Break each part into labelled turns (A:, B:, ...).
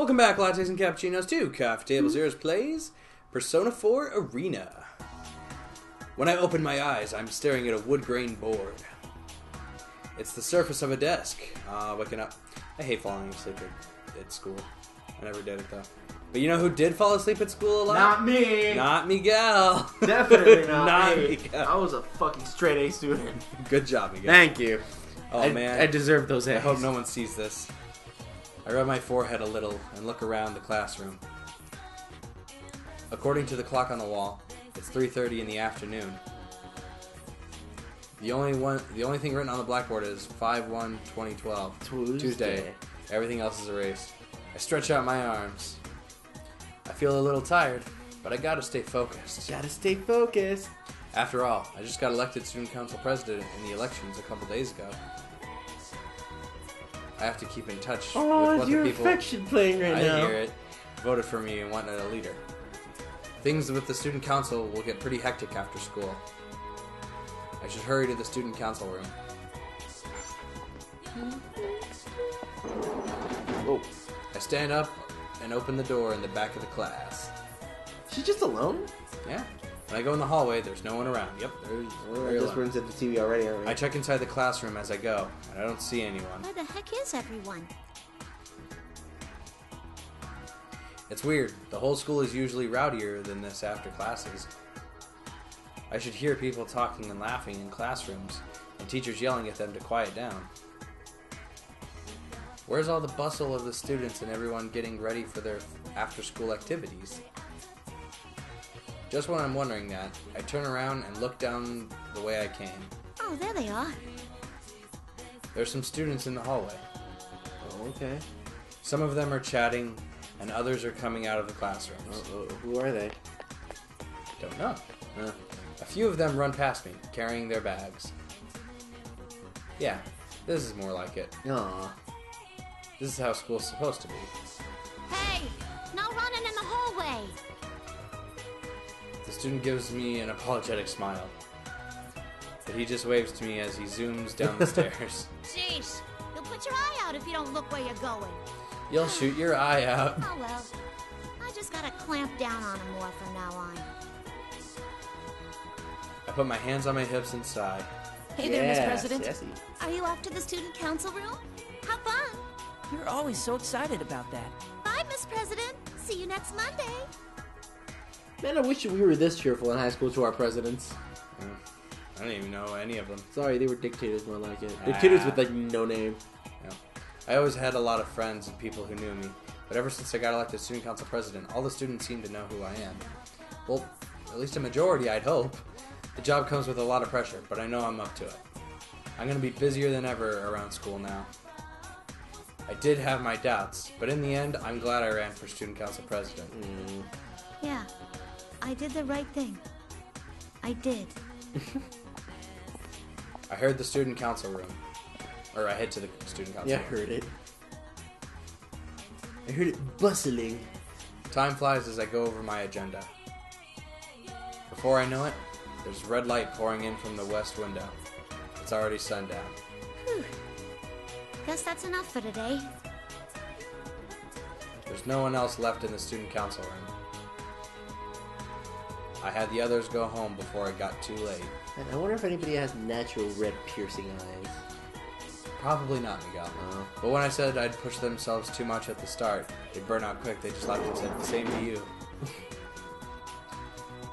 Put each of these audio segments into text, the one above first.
A: Welcome back, lattes and cappuccinos, to Coffee Table Zero's Plays Persona 4 Arena. When I open my eyes, I'm staring at a wood grain board. It's the surface of a desk. Waking up. I hate falling asleep at school. I never did it, though. But you know who did fall asleep at school a lot?
B: Not me!
A: Not Miguel.
B: Definitely not me.
A: Miguel.
B: I was a fucking straight A student.
A: Good job, Miguel.
B: Thank you.
A: Oh, man.
B: I deserve those A's.
A: I hope no one sees this. I rub my forehead a little and look around the classroom. According to the clock on the wall, it's 3:30 in the afternoon. The only thing written on the blackboard is 5/1/2012. Tuesday. Everything else is erased. I stretch out my arms. I feel a little tired, but I gotta stay focused.
B: Gotta stay focused.
A: After all, I just got elected student council president in the elections a couple days ago. I have to keep in touch with what the people...
B: affection playing right now.
A: I hear it. Voted for me and wanted a leader. Things with the student council will get pretty hectic after school. I should hurry to the student council room.
B: Oh.
A: I stand up and open the door in the back of the class.
B: She's just alone?
A: Yeah. When I go in the hallway, there's no one around. Yep,
B: I guess we're into the TV already, aren't we?
A: I check inside the classroom as I go, and I don't see anyone.
C: Where the heck is everyone?
A: It's weird. The whole school is usually rowdier than this after classes. I should hear people talking and laughing in classrooms, and teachers yelling at them to quiet down. Where's all the bustle of the students and everyone getting ready for their after-school activities? Just when I'm wondering that, I turn around and look down the way I came.
C: Oh, there they are.
A: There's some students in the hallway.
B: Oh, okay.
A: Some of them are chatting, and others are coming out of the classrooms.
B: Who are they?
A: Don't know. A few of them run past me, carrying their bags. Yeah, this is more like it.
B: Aww.
A: This is how school's supposed to be.
C: Hey, no running in the hallway.
A: The student gives me an apologetic smile, but he just waves to me as he zooms down the stairs.
C: Jeez, you'll put your eye out if you don't look where you're going.
A: You'll shoot your eye out.
C: Oh well, I just gotta clamp down on him more from now on.
A: I put my hands on my hips and sigh.
D: Hey there, Miss President.
B: Sassy.
C: Are you off to the student council room? How fun!
D: You're always so excited about that.
C: Bye, Miss President. See you next Monday.
B: Man, I wish we were this cheerful in high school to our presidents.
A: I don't even know any of them.
B: Sorry, they were dictators more like it. Dictators with, like, no name.
A: Yeah. I always had a lot of friends and people who knew me, but ever since I got elected student council president, all the students seem to know who I am. Well, at least a majority, I'd hope. The job comes with a lot of pressure, but I know I'm up to it. I'm going to be busier than ever around school now. I did have my doubts, but in the end, I'm glad I ran for student council president.
C: Yeah, I did the right thing. I did.
A: I heard the student council room. Or I head to the student council
B: Yeah, I
A: room.
B: heard it. I heard it bustling.
A: Time flies as I go over my agenda. Before I know it, there's red light pouring in from the west window. It's already sundown.
C: Whew. Guess that's enough for today.
A: There's no one else left in the student council room. I had the others go home before it got too late.
B: Man, I wonder if anybody has natural red piercing eyes.
A: Probably not, Miguel.
B: No.
A: But when I said I'd push themselves too much at the start, they'd burn out quick. They just laughed and said, "Same to you."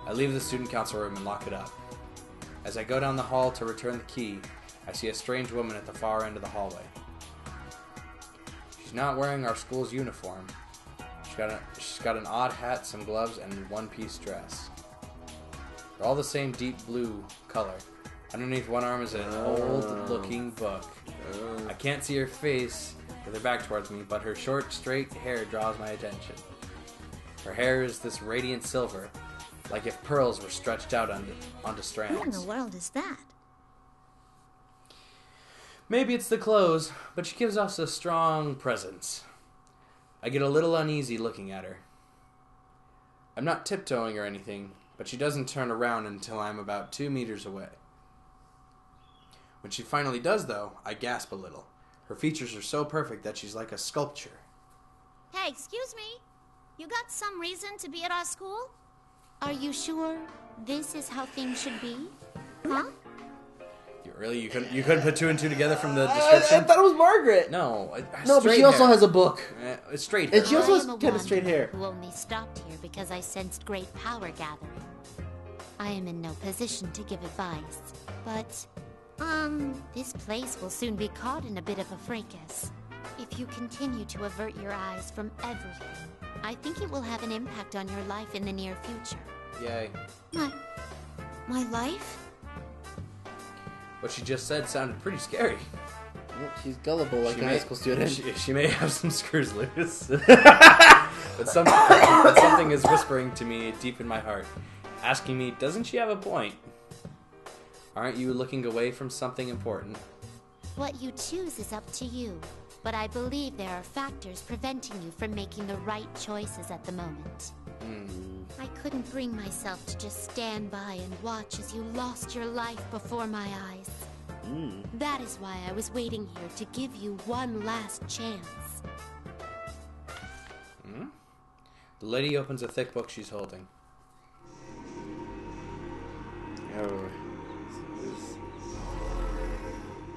A: I leave the student council room and lock it up. As I go down the hall to return the key, I see a strange woman at the far end of the hallway. She's not wearing our school's uniform. She's got an odd hat, some gloves, and a one-piece dress. They're all the same deep blue color. Underneath one arm is an old-looking book. I can't see her face with her back towards me, but her short, straight hair draws my attention. Her hair is this radiant silver, like if pearls were stretched out onto strands.
C: Who in the world is that?
A: Maybe it's the clothes, but she gives us a strong presence. I get a little uneasy looking at her. I'm not tiptoeing or anything, but she doesn't turn around until I'm about 2 meters away. When she finally does, though, I gasp a little. Her features are so perfect that she's like a sculpture.
C: Hey, excuse me. You got some reason to be at our school? Are you sure this is how things should be? Huh?
A: You couldn't put two and two together from the description?
B: I thought it was Margaret.
A: No,
B: No, but she also has a book.
A: It's straight hair.
B: And she also has kind of straight hair.
C: Who only stopped here because I sensed great power gathering. I am in no position to give advice, but this place will soon be caught in a bit of a fracas. If you continue to avert your eyes from everything, I think it will have an impact on your life in the near future.
A: Yay.
C: My life?
A: What she just said sounded pretty scary.
B: She's gullible like a high school student.
A: She may have some screws loose. but something is whispering to me deep in my heart, asking me, doesn't she have a point? Aren't you looking away from something important?
C: What you choose is up to you, but I believe there are factors preventing you from making the right choices at the moment. I couldn't bring myself to just stand by and watch as you lost your life before my eyes. That is why I was waiting here to give you one last chance.
A: The lady opens a thick book she's holding.
B: Oh.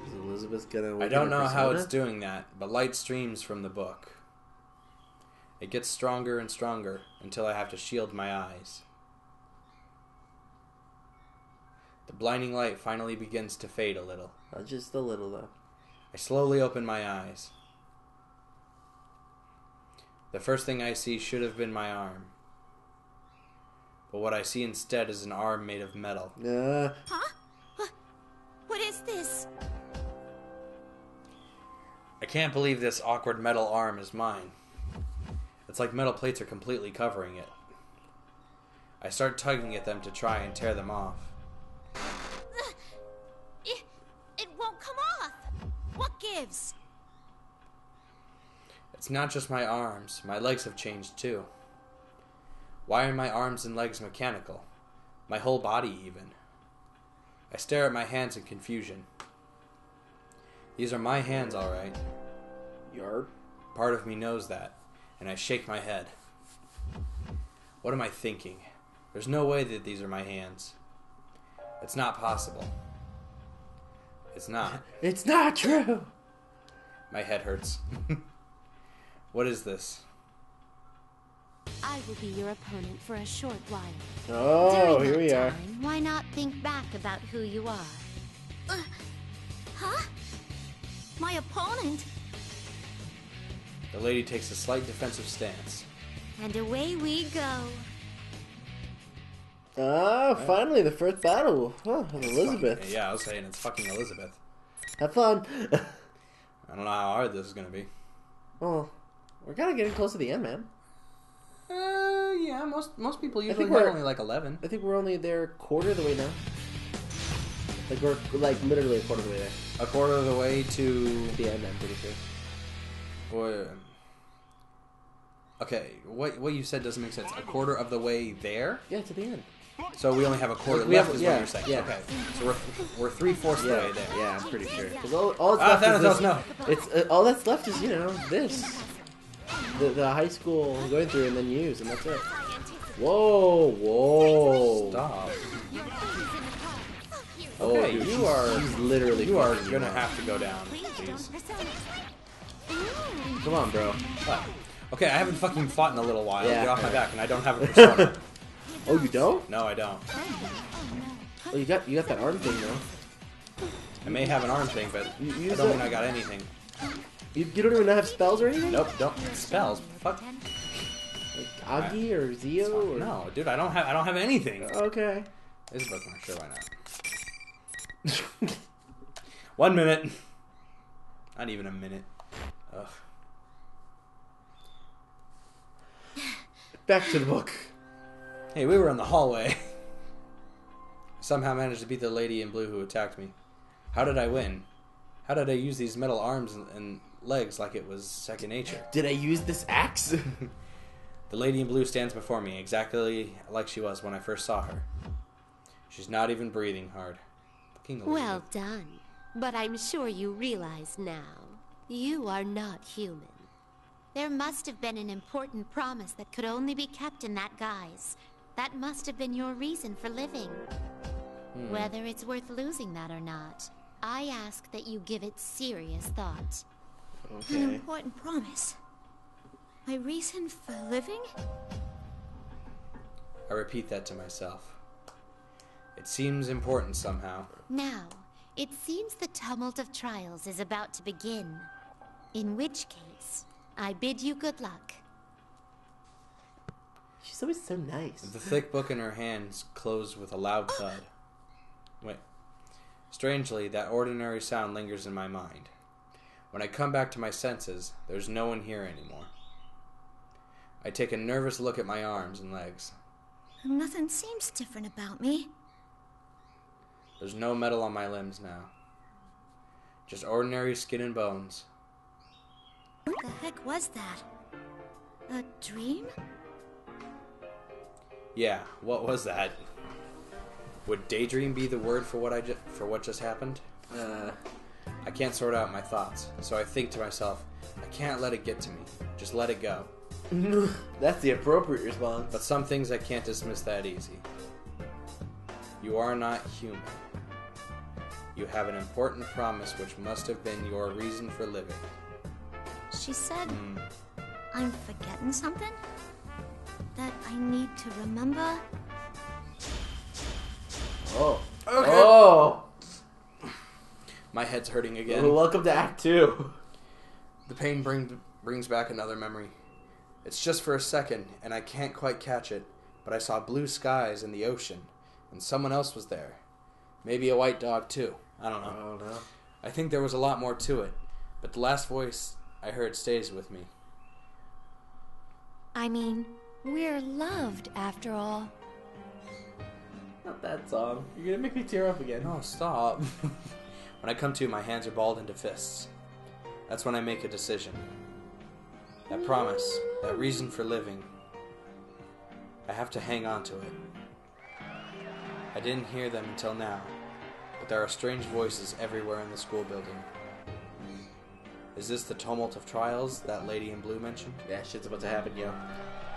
B: Is Elizabeth gonna...
A: I don't know how it's doing that, but light streams from the book. It gets stronger and stronger until I have to shield my eyes. The blinding light finally begins to fade a little.
B: Just a little, though.
A: I slowly open my eyes. The first thing I see should have been my arm. But what I see instead is an arm made of metal.
C: Huh? What is this?
A: I can't believe this awkward metal arm is mine. It's like metal plates are completely covering it. I start tugging at them to try and tear them off.
C: It won't come off. What gives?
A: It's not just my arms. My legs have changed too. Why are my arms and legs mechanical? My whole body even. I stare at my hands in confusion. These are my hands, all right.
B: Yarp.
A: Part of me knows that, and I shake my head. What am I thinking? There's no way that these are my hands. It's not possible. It's not.
B: It's not true.
A: My head hurts. What is this?
C: I will be your opponent for a short while.
B: Oh,
C: During
B: here we
C: that
B: are.
C: time, why not think back about who you are? Huh? My opponent?
A: The lady takes a slight defensive stance.
C: And away we go.
B: Ah, finally, the first battle. Oh, of Elizabeth.
A: Yeah, I was saying it's fucking Elizabeth.
B: Have fun.
A: I don't know how hard this is gonna be.
B: Well, we're kind of getting close to the end, man.
A: Yeah, most people usually
B: think we're-
A: have only like 11.
B: I think we're only there quarter of the way now. Like, we're like literally a quarter of the way there.
A: A quarter of the way to...
B: The end, I'm pretty sure.
A: Okay, what you said doesn't make sense. A quarter of the way there?
B: Yeah, to the end.
A: So we only have a quarter
B: We
A: left
B: have-
A: is
B: yeah,
A: what you're saying.
B: yeah.
A: Okay, so we're 3/4 the way there.
B: Yeah, I'm pretty sure. 'Cause all that's left is
A: Thanatos,
B: this.
A: no.
B: It's all that's left is this. The high school going through and then use, and that's it. Whoa.
A: Stop.
B: Oh,
A: Okay,
B: dude,
A: you are...
B: She's literally.
A: You are
B: fucking
A: gonna
B: up.
A: have to go down, please.
B: Come on, bro.
A: What? Okay, I haven't fucking fought in a little while.
B: Yeah.
A: Get off my back, and I don't have a persona.
B: Oh, you don't?
A: No, I don't.
B: Oh, you got that arm thing though.
A: I may have an arm thing, but
B: You
A: I
B: use
A: don't
B: it.
A: mean I got anything.
B: You don't even have spells or anything?
A: Nope, don't. Spells? Fuck.
B: Like Agi or Zio? Or...
A: No, dude, I don't have anything.
B: Okay.
A: This is Pokemon, sure, why not? 1 minute. Not even a minute. Ugh.
B: Back to the book.
A: Hey, we were in the hallway. Somehow managed to beat the lady in blue who attacked me. How did I win? How did I use these metal arms and legs like it was second nature?
B: Did I use this axe?
A: The lady in blue stands before me, exactly like she was when I first saw her. She's not even breathing hard. Fucking Elizabeth.
C: Well done. But I'm sure you realize now, you are not human. There must have been an important promise that could only be kept in that guise. That must have been your reason for living. Whether it's worth losing that or not, I ask that you give it serious thought.
B: Okay.
E: An important promise. My reason for living?
A: I repeat that to myself. It seems important somehow.
C: Now, it seems the tumult of trials is about to begin. In which case, I bid you good luck.
B: She's always so nice.
A: The thick book in her hands closed with a loud thud. Wait. Strangely, that ordinary sound lingers in my mind. When I come back to my senses, there's no one here anymore. I take a nervous look at my arms and legs.
E: Nothing seems different about me.
A: There's no metal on my limbs now. Just ordinary skin and bones.
E: What the heck was that? A dream?
A: Yeah, what was that? Would daydream be the word for what just happened? I can't sort out my thoughts, so I think to myself, I can't let it get to me. Just let it go.
B: That's the appropriate response.
A: But some things I can't dismiss that easy. You are not human. You have an important promise which must have been your reason for living.
E: She said, I'm forgetting something? That I need to remember?
B: Oh.
A: Okay.
B: Oh.
A: My head's hurting again.
B: Well, welcome to Act 2.
A: The pain brings back another memory. It's just for a second, and I can't quite catch it, but I saw blue skies in the ocean, and someone else was there. Maybe a white dog, too. I don't know.
B: Oh, no.
A: I think there was a lot more to it, but the last voice I heard stays with me.
E: I mean, we're loved after all.
B: Not that song. You're gonna make me tear up again.
A: Oh, stop. When I come to, my hands are balled into fists. That's when I make a decision. That promise, that reason for living, I have to hang on to it. I didn't hear them until now, but there are strange voices everywhere in the school building. Is this the tumult of trials that lady in blue mentioned?
B: Yeah, shit's about to happen, yo.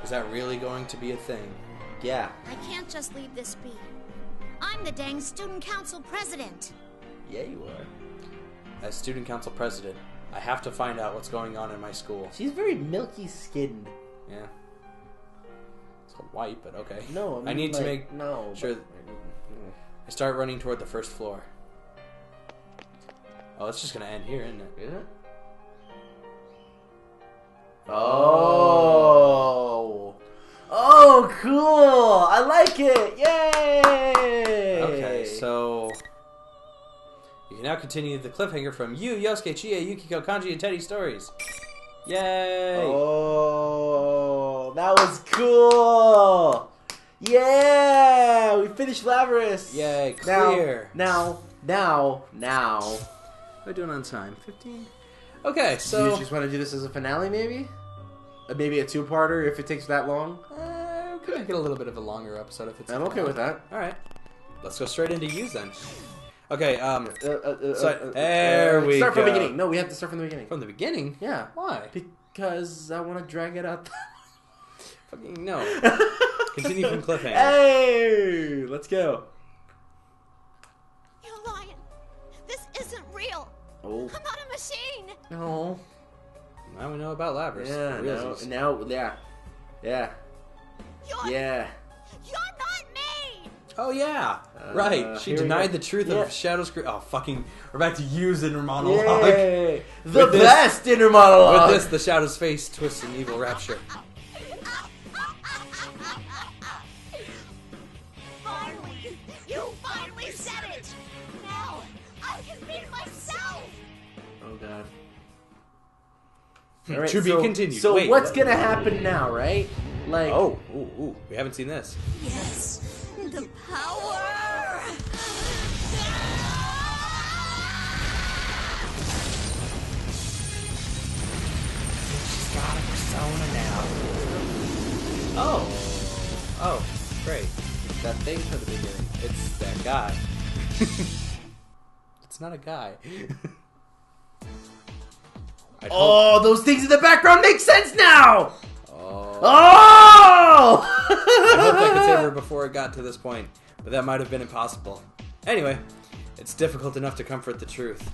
A: Is that really going to be a thing?
B: Yeah.
E: I can't just leave this be. I'm the dang student council president.
B: Yeah, you are.
A: As student council president, I have to find out what's going on in my school.
B: She's very milky skinned.
A: Yeah. It's called white, but okay.
B: No,
A: I need to make sure.
B: But...
A: I start running toward the first floor. Oh, it's just gonna end here, isn't it?
B: Is it? Oh. Oh, cool! I like it! Yay!
A: Okay, so you can now continue the cliffhanger from Yu, Yosuke, Chie, Yukiko, Kanji, and Teddy stories. Yay!
B: Oh, that was cool! Yeah! We finished Labyrinth!
A: Yay, clear!
B: Now.
A: We're doing on time. 15? Okay, so...
B: You just want to do this as a finale, maybe? Maybe a two-parter if it takes that long?
A: We could make it a little bit of a longer episode if it's...
B: I'm okay with that.
A: Alright. Let's go straight into U's then. Okay, there we
B: Start from
A: go.
B: the beginning. No, we have to start from the beginning.
A: From the beginning?
B: Yeah.
A: Why?
B: Because I want to drag it out.
A: Fucking no. Continue from cliffhanger.
B: Hey! Let's go.
E: You're lying. This isn't real.
B: Oh.
E: I'm not a machine.
B: No.
A: Now we know about Labyrinth.
B: Yeah, yeah.
E: You're not me.
A: Oh, yeah. Right. She
B: here we
A: denied
B: go.
A: the truth
B: Yeah.
A: of Shadow's... Oh, fucking... We're back to use inner monologue.
B: Yay! The
A: With this-
B: best inner monologue!
A: With this, the Shadow's face twists in evil rapture.
E: Finally, you finally said it. Now I can be myself.
B: Oh, God.
A: To be continued.
B: So
A: Wait.
B: what's gonna happen now, right? Like...
A: Oh, ooh. We haven't seen this.
E: Yes, the power.
A: She's got a persona now. Oh, great.
B: That thing from the beginning.
A: It's that guy. It's not a guy.
B: Oh, those things in the background make sense now!
A: Oh!
B: Oh!
A: I hoped I could save her before it got to this point, but that might have been impossible. Anyway, it's difficult enough to comfort the truth.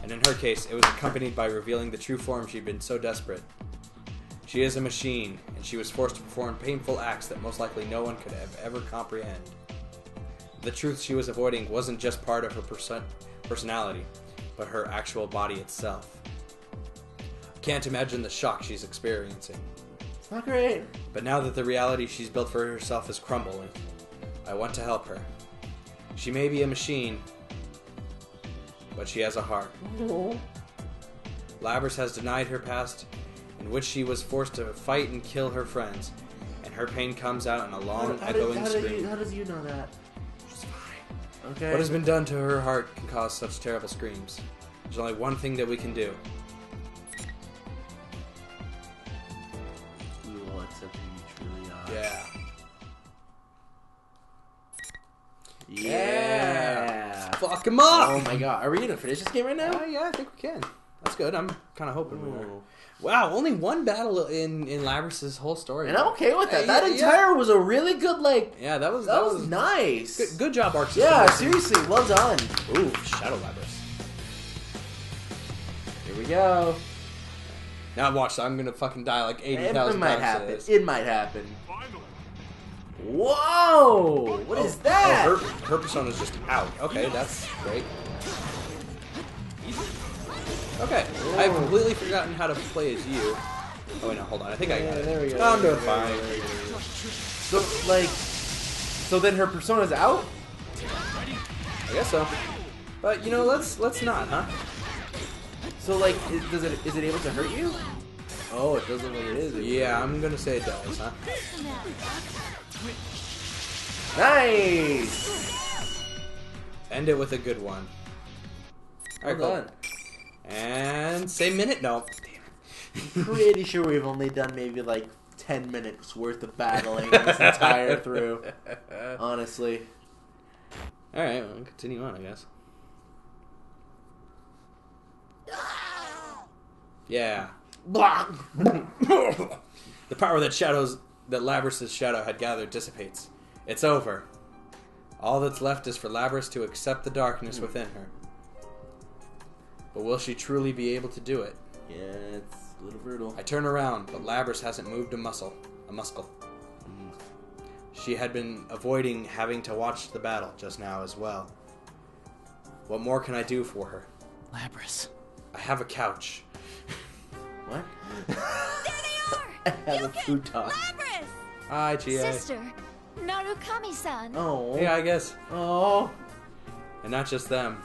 A: And in her case, it was accompanied by revealing the true form she'd been so desperate. She is a machine, and she was forced to perform painful acts that most likely no one could have ever comprehend. The truth she was avoiding wasn't just part of her personality, but her actual body itself. I can't imagine the shock she's experiencing.
B: It's not great.
A: But now that the reality she's built for herself is crumbling, I want to help her. She may be a machine, but she has a heart.
B: Oh.
A: Labrys has denied her past, in which she was forced to fight and kill her friends, and her pain comes out in a long, echoing scream.
B: How does you know that?
A: She's fine.
B: Okay.
A: What has been done to her heart can cause such terrible screams. There's only one thing that we can do.
B: We will accept who you truly are.
A: Yeah.
B: Yeah.
A: Fuck him up!
B: Oh my god. Are we gonna finish this game right now?
A: Yeah, I think we can. That's good. I'm kind of hoping we are.
B: Ooh.
A: Wow, only one battle in Labrys' whole story.
B: And I'm okay with that.
A: Hey,
B: That
A: yeah.
B: entire was a really good, like...
A: Yeah, that was
B: nice.
A: good job, Arc.
B: Yeah, seriously, well done.
A: Ooh, Shadow Labrys.
B: Here we go.
A: Now watch, I'm gonna fucking die like 80,000
B: It might
A: times.
B: happen.
A: to this.
B: It might happen. Whoa! What is that?
A: Oh, her persona's just out. Okay, that's great. Okay, I've completely forgotten how to play as you. Oh wait, no, hold on. I think I got it.
B: There we go.
A: I'm doing fine.
B: So, like... So then her persona's out?
A: I guess so. But you know, let's not, huh?
B: So, like, is it able to hurt you? Oh, it doesn't look like it is.
A: Yeah, I'm gonna say it does, huh?
B: Nice!
A: End it with a good one. Alright,
B: Well
A: cool.
B: done.
A: And same minute? No.
B: Pretty sure we've only done maybe like 10 minutes worth of battling this entire through. Honestly.
A: Alright, well, continue on, I guess. Yeah.
B: Blah.
A: The power that Labrys' shadow had gathered dissipates. It's over. All that's left is for Labrys to accept the darkness within her. But will she truly be able to do it?
B: Yeah, it's a little brutal.
A: I turn around, but Labrys hasn't moved a muscle. She had been avoiding having to watch the battle just now as well. What more can I do for her?
D: Labrys.
A: I have a couch.
B: What?
E: There they are!
B: I have a futon.
E: Labrys!
A: Hi, GA.
E: Sister, Narukami-san.
B: Oh.
A: Yeah, I guess.
B: Oh.
A: And not just them.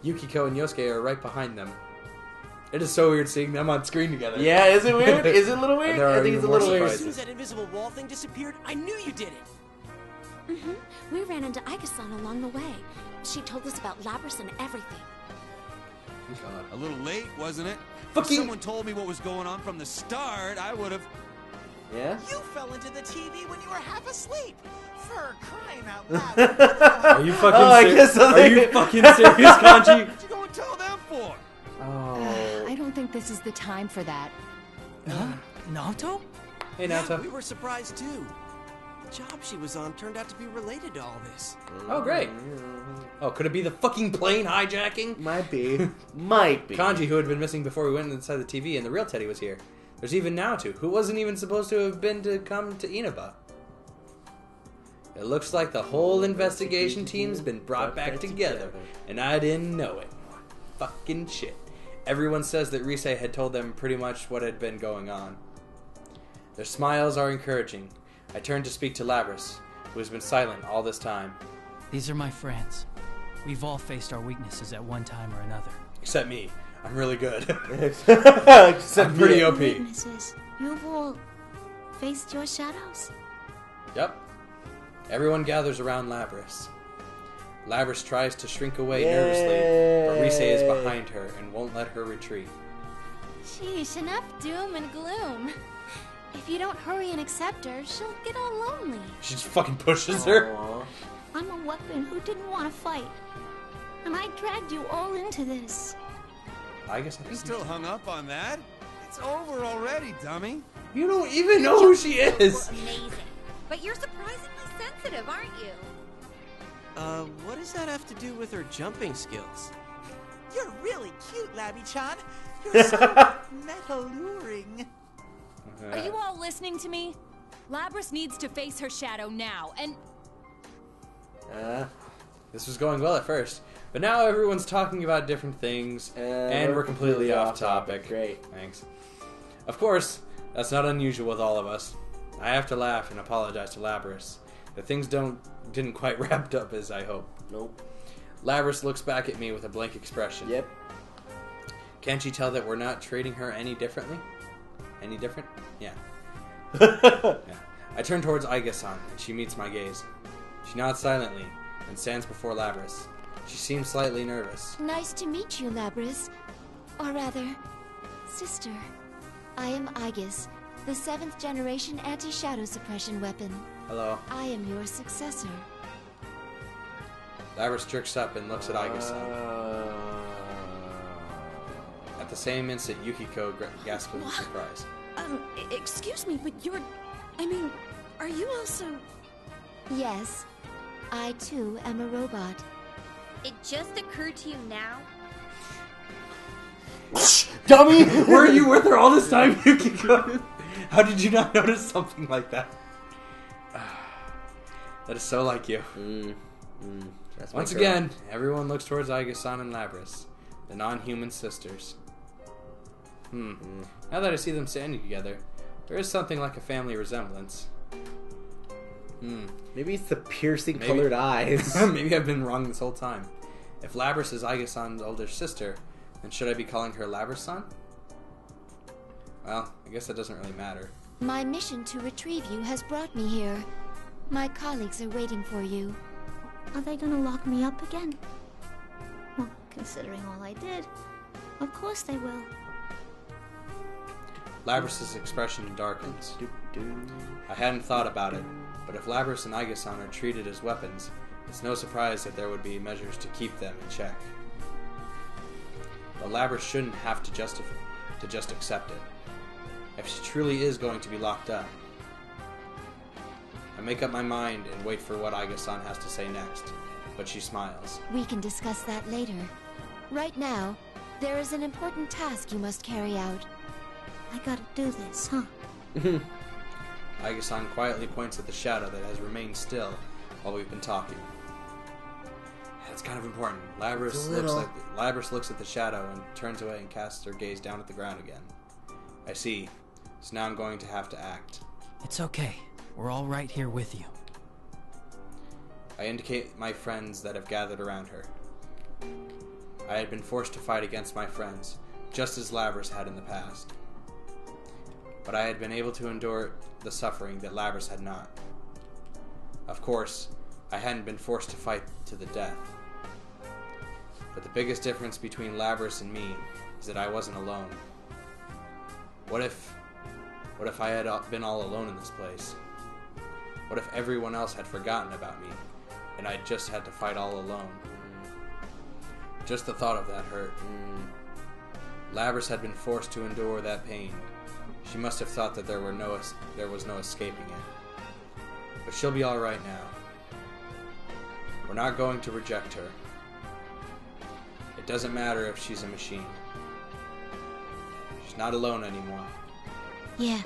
A: Yukiko and Yosuke are right behind them. It is so weird seeing them on screen together.
B: Yeah, is it weird? Is it a little weird?
A: And there are
B: I think it's a
A: even
B: little
A: more
B: weird.
F: As soon as that invisible wall thing disappeared, I knew you did it.
C: Mm-hmm. We ran into Aika-san along the way. She told us about Labrys and everything.
G: A little late, wasn't it?
A: Fucking-
G: If someone told me what was going on from the start, I would have...
B: Yeah?
F: You fell into the TV when you were half asleep. For crying out loud.
A: Are you fucking
B: Oh, I
A: serious?
B: guess so.
A: Are you fucking serious, Kanji?
G: What'd you go and tell them for?
B: Oh.
H: I don't think this is the time for that.
D: Huh? Naoto?
A: Hey,
F: Yeah,
A: Naoto.
F: we were surprised too. The job she was on turned out to be related to all this.
A: Oh, great. Oh, could it be the fucking plane hijacking?
B: Might be. Might be.
A: Kanji, who had been missing before we went inside the TV, and the real Teddy was here. There's even Naoto, who wasn't even supposed to have been to come to Inaba. It looks like the whole investigation team's been brought back together, and I didn't know it. Fucking shit. Everyone says that Rise had told them pretty much what had been going on. Their smiles are encouraging. I turn to speak to Labrys, who has been silent all this time.
D: These are my friends. We've all faced our weaknesses at one time or another.
A: Except me. I'm really good.
B: Except
A: I'm pretty OP.
C: Witnesses, you've all faced your shadows?
A: Yep. Everyone gathers around Labrys. Labrys tries to shrink away nervously, but Rise is behind her and won't let her retreat.
C: Sheesh, enough doom and gloom. If you don't hurry and accept her, she'll get all lonely.
A: She just fucking pushes her.
B: Aw.
C: I'm a weapon who didn't want to fight. And I dragged you all into this.
A: I guess I
G: You're
A: think
G: still hung up on that? It's over already, dummy.
A: you don't even know who she is.
E: Amazing. But you're surprisingly sensitive, aren't you?
I: What does that have to do with her jumping skills?
F: You're really cute, Labby-chan. You're so meta-luring.
H: Are you all listening to me? Labris needs to face her shadow now, and...
A: This was going well at first, but now everyone's talking about different things, and we're completely off topic.
B: Great.
A: Thanks. Of course, that's not unusual with all of us. I have to laugh and apologize to Labris that things didn't quite wrapped up as I hoped.
B: Nope.
A: Labris looks back at me with a blank expression.
B: Yep.
A: Can't you tell that we're not treating her any differently? Any different? Yeah. Yeah. I turn towards Aiga-san, and she meets my gaze. She nods silently and stands before Labris. She seems slightly nervous.
C: Nice to meet you, Labris. Or rather, sister. I am Aegis, the 7th generation anti-shadow suppression weapon.
A: Hello.
C: I am your successor.
A: Labris jerks up and looks at Aiga-san. At the same instant, Yukiko gasps in surprise.
H: Excuse me, but you're... I mean, are you also...
C: Yes, I too am a robot.
E: It just occurred to you now?
A: Dummy! Were you with her all this time, Yukiko? How did you not notice something like that? That is so like you. Once again, everyone looks towards Aiga-san and Labris, the non-human sisters. Now that I see them standing together, there is something like a family resemblance.
B: Maybe it's the piercing colored eyes.
A: Maybe I've been wrong this whole time. If Labris is Aiga-san's older sister, then should I be calling her Labris-san? Well, I guess that doesn't really matter.
C: My mission to retrieve you has brought me here. My colleagues are waiting for you.
J: Are they gonna lock me up again? Well, considering all I did, of course they will.
A: Labris' expression darkens. I hadn't thought about it, but if Labris and Aiga-san are treated as weapons, it's no surprise that there would be measures to keep them in check. But Labris shouldn't have to just accept it. If she truly is going to be locked up, I make up my mind and wait for what Aiga-san has to say next, but she smiles.
C: We can discuss that later. Right now, there is an important task you must carry out.
J: I gotta do this, huh?
A: Aiga-san quietly points at the shadow that has remained still while we've been talking. That's kind of important. Labris looks at the shadow and turns away and casts her gaze down at the ground again. I see. So now I'm going to have to act.
D: It's okay. We're all right here with you.
A: I indicate my friends that have gathered around her. I had been forced to fight against my friends, just as Labris had in the past. But I had been able to endure the suffering that Labris had not. Of course, I hadn't been forced to fight to the death. But the biggest difference between Labris and me is that I wasn't alone. What if I had been all alone in this place? What if everyone else had forgotten about me, and I just had to fight all alone? Just the thought of that hurt. Labris had been forced to endure that pain. She must have thought that there was no escaping it. But she'll be alright now. We're not going to reject her. It doesn't matter if she's a machine. She's not alone anymore.
J: Yeah.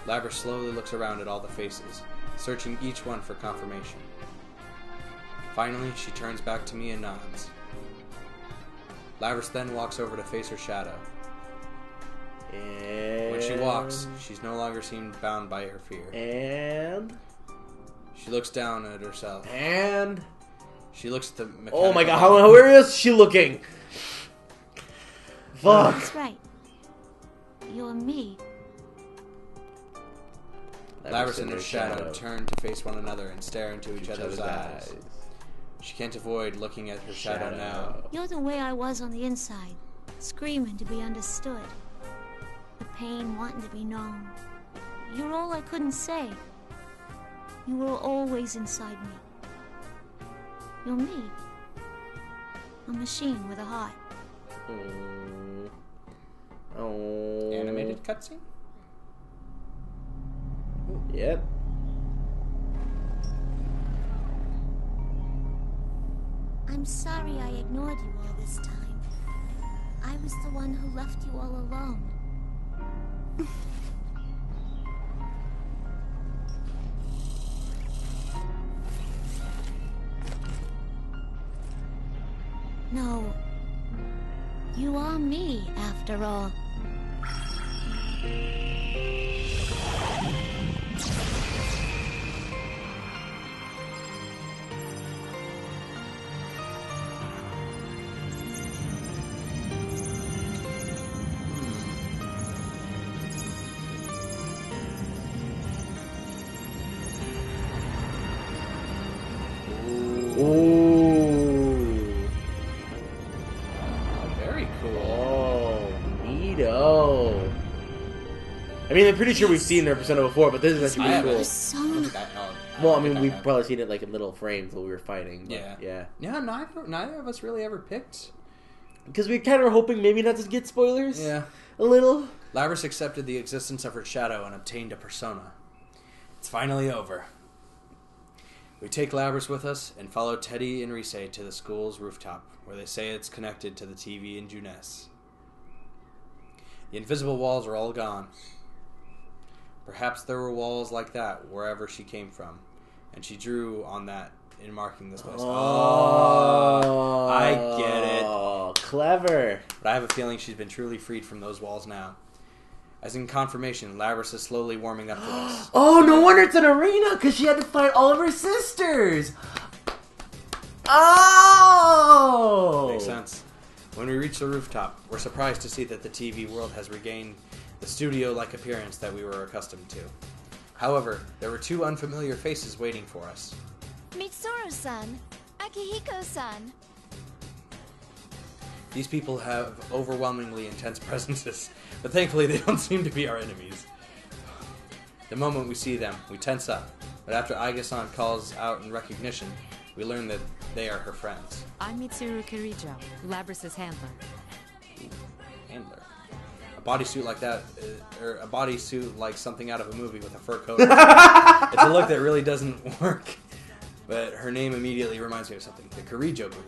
A: Labris slowly looks around at all the faces, searching each one for confirmation. Finally, she turns back to me and nods. Labris then walks over to face her shadow.
B: And
A: when she walks, she's no longer seemed bound by her fear.
B: And
A: she looks down at herself.
B: And
A: she looks at the mechanical...
B: Oh my god, where is she looking? Fuck.
J: That's right. You and me.
A: Labris and her shadow turn to face one another and stare into each other's eyes. She can't avoid looking at her shadow now.
J: You're the way I was on the inside, screaming to be understood. The pain wanting to be known. You're all I couldn't say. You were always inside me. You're me. A machine with a heart.
B: Oh.
A: Animated cutscene?
B: Yep.
J: I'm sorry I ignored you all this time. I was the one who left you all alone. No. You are me, after all.
B: I mean, I'm pretty sure we've seen their Persona before, but this is actually really cool. Well, I mean, we've probably seen it like in little frames while we were fighting. But yeah.
A: Neither of us really ever picked.
B: Because we kind of were hoping maybe not to get spoilers.
A: Yeah.
B: A little.
A: Labrys accepted the existence of her shadow and obtained a persona. It's finally over. We take Labrys with us and follow Teddy and Rise to the school's rooftop, where they say it's connected to the TV in Junes. The invisible walls are all gone. Perhaps there were walls like that wherever she came from, and she drew on that in marking this place. Oh, I get it.
B: Clever.
A: But I have a feeling she's been truly freed from those walls now. As in confirmation, Labrys is slowly warming up to this.
B: Oh, no wonder it's an arena, because she had to fight all of her sisters. Oh!
A: Makes sense. When we reach the rooftop, we're surprised to see that the TV world has regained the studio-like appearance that we were accustomed to. However, there were two unfamiliar faces waiting for us.
E: Mitsuru-san, Akihiko-san.
A: These people have overwhelmingly intense presences, but thankfully they don't seem to be our enemies. The moment we see them, we tense up, but after Aiga-san calls out in recognition, we learn that they are her friends.
H: I'm Mitsuru Kirijo, Labrys' handler.
A: Handler? A bodysuit like that, or a bodysuit like something out of a movie with a fur coat. It's a look that really doesn't work, but her name immediately reminds me of something, the Kirijo group.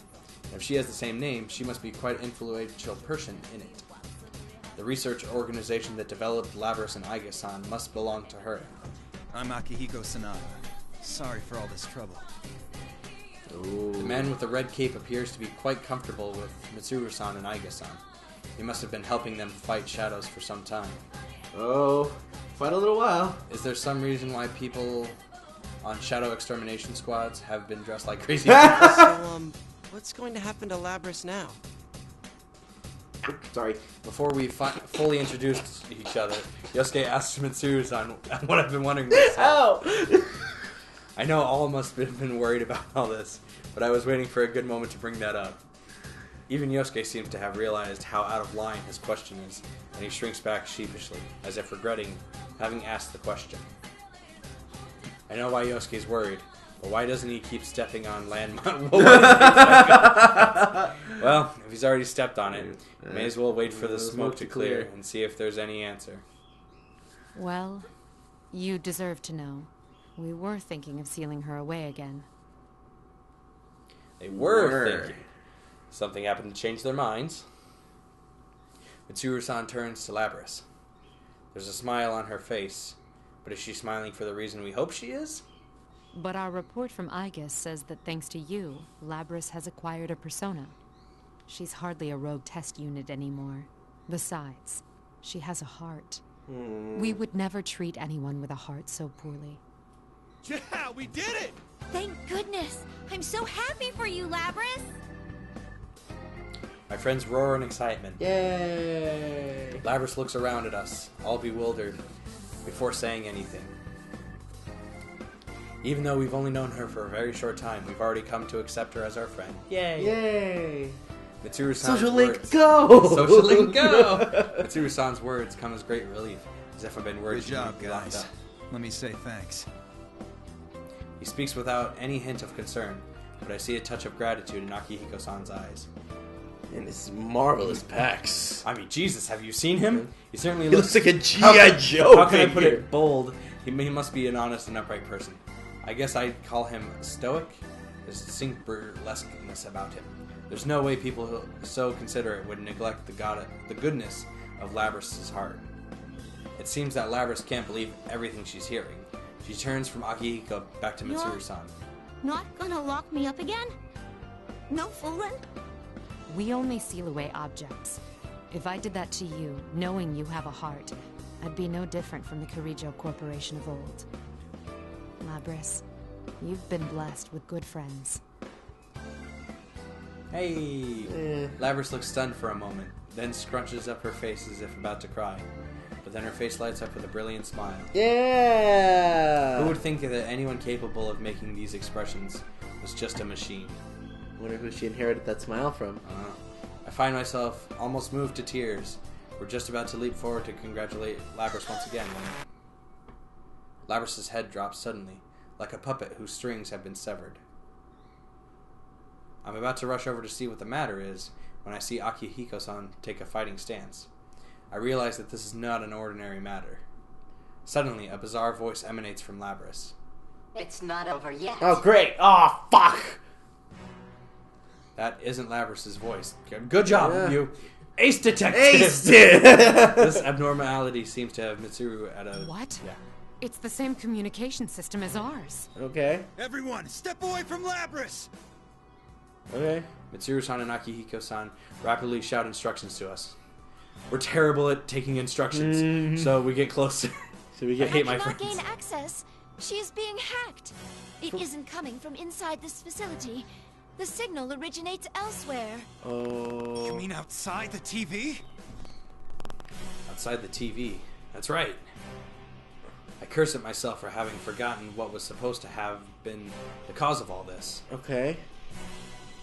A: If she has the same name, she must be quite an influential person in it. The research organization that developed Labrys and Aiga-san must belong to her.
G: I'm Akihiko Sanada. Sorry for all this trouble.
A: Ooh. The man with the red cape appears to be quite comfortable with Mitsuru-san and Aiga-san. He must have been helping them fight shadows for some time.
B: Oh, quite a little while.
A: Is there some reason why people on shadow extermination squads have been dressed like crazy people?
I: So, what's going to happen to Labrys now?
B: Sorry.
A: Before we fully introduced each other, Yosuke asked Mitsuru-san what I've been wondering myself.
B: Ow!
A: I know all must have been worried about all this, but I was waiting for a good moment to bring that up. Even Yosuke seems to have realized how out of line his question is, and he shrinks back sheepishly, as if regretting having asked the question. I know why Yosuke's worried, but why doesn't he keep stepping on landmines? Well, if he's already stepped on it, may as well wait for the smoke to clear and see if there's any answer.
H: Well, you deserve to know. We were thinking of sealing her away again.
A: They were thinking. Something happened to change their minds. Mitsuru-san turns to Labrys. There's a smile on her face, but is she smiling for the reason we hope she is?
H: But our report from Aiga says that thanks to you, Labrys has acquired a persona. She's hardly a rogue test unit anymore. Besides, she has a heart. We would never treat anyone with a heart so poorly.
G: Yeah, we did it!
E: Thank goodness! I'm so happy for you, Labrys!
A: My friends roar in excitement.
B: Yay!
A: Labrys looks around at us, all bewildered, before saying anything. Even though we've only known her for a very short time, we've already come to accept her as our friend.
B: Yay! Yay!
A: Mitsuru-san's
B: Social
A: words,
B: link, go!
A: Social link, go! Mitsuru-san's words come as great relief, as if I've been worried.
G: Good job, guys. Let me say thanks.
A: He speaks without any hint of concern, but I see a touch of gratitude in Akihiko-san's eyes.
B: And his marvelous pecs.
A: I mean, Jesus, have you seen him? He certainly
B: He looks like a G.I. Joe
A: How can I put
B: figure.
A: it bold? He must be an honest and upright person. I guess I'd call him stoic. There's a distinct burlesqueness about him. There's no way people so considerate would neglect the goodness of Labrys's heart. It seems that Labrys can't believe everything she's hearing. She turns from Akihiko back to Mitsuru-san.
J: Not gonna lock me up again? No fooling?
H: We only seal away objects. If I did that to you, knowing you have a heart, I'd be no different from the Kirijo Corporation of old. Labrys, you've been blessed with good friends.
A: Hey! Labrys looks stunned for a moment, then scrunches up her face as if about to cry. But then her face lights up with a brilliant smile.
B: Yeah!
A: Who would think that anyone capable of making these expressions was just a machine?
B: I wonder who she inherited that smile from.
A: I find myself almost moved to tears. We're just about to leap forward to congratulate Labrys once again when Labrys's head drops suddenly, like a puppet whose strings have been severed. I'm about to rush over to see what the matter is when I see Akihiko-san take a fighting stance. I realize that this is not an ordinary matter. Suddenly, a bizarre voice emanates from Labrys.
E: It's not over yet.
B: Oh, great! Oh, fuck!
A: That isn't Labrys's voice. Good job, you ace detective!
B: Aced it!
A: This abnormality seems to have Mitsuru at a...
H: What?
A: Yeah.
H: It's the same communication system as ours.
B: Okay.
G: Everyone, step away from Labrys!
B: Okay.
A: Mitsuru-san and Akihiko-san rapidly shout instructions to us. We're terrible at taking instructions, so we get closer.
B: So we get
A: hate my
C: I cannot
A: friends.
C: gain access. She is being hacked. It isn't coming from inside this facility. The signal originates elsewhere.
B: Oh.
G: You mean outside the TV?
A: Outside the TV. That's right. I curse at myself for having forgotten what was supposed to have been the cause of all this.
B: Okay.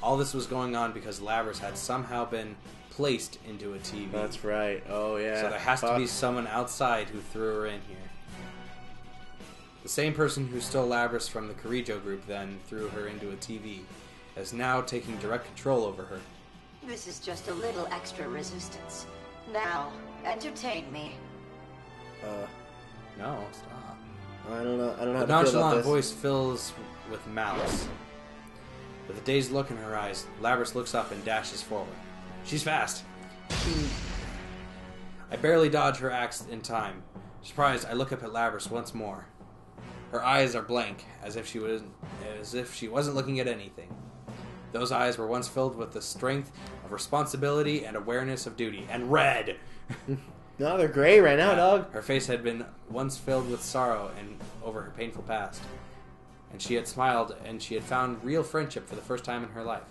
A: All this was going on because Labrys had somehow been placed into a TV.
B: That's right. Oh, yeah.
A: So there has to be someone outside who threw her in here. The same person who stole Labrys from the Kirijo group then threw her into a TV is now taking direct control over her.
E: This is just a little extra resistance. Now, entertain me.
A: No, stop.
B: I don't know. I don't know how
A: The
B: to feel about
A: nonchalant
B: this.
A: voice fills with malice. With a dazed look in her eyes, Labrys looks up and dashes forward. She's fast. I barely dodge her axe in time. Surprised, I look up at Labrys once more. Her eyes are blank, as if she wasn't looking at anything. Those eyes were once filled with the strength of responsibility and awareness of duty. And red!
B: No, they're gray right now, dog.
A: Her face had been once filled with sorrow and over her painful past. And she had smiled, and she had found real friendship for the first time in her life.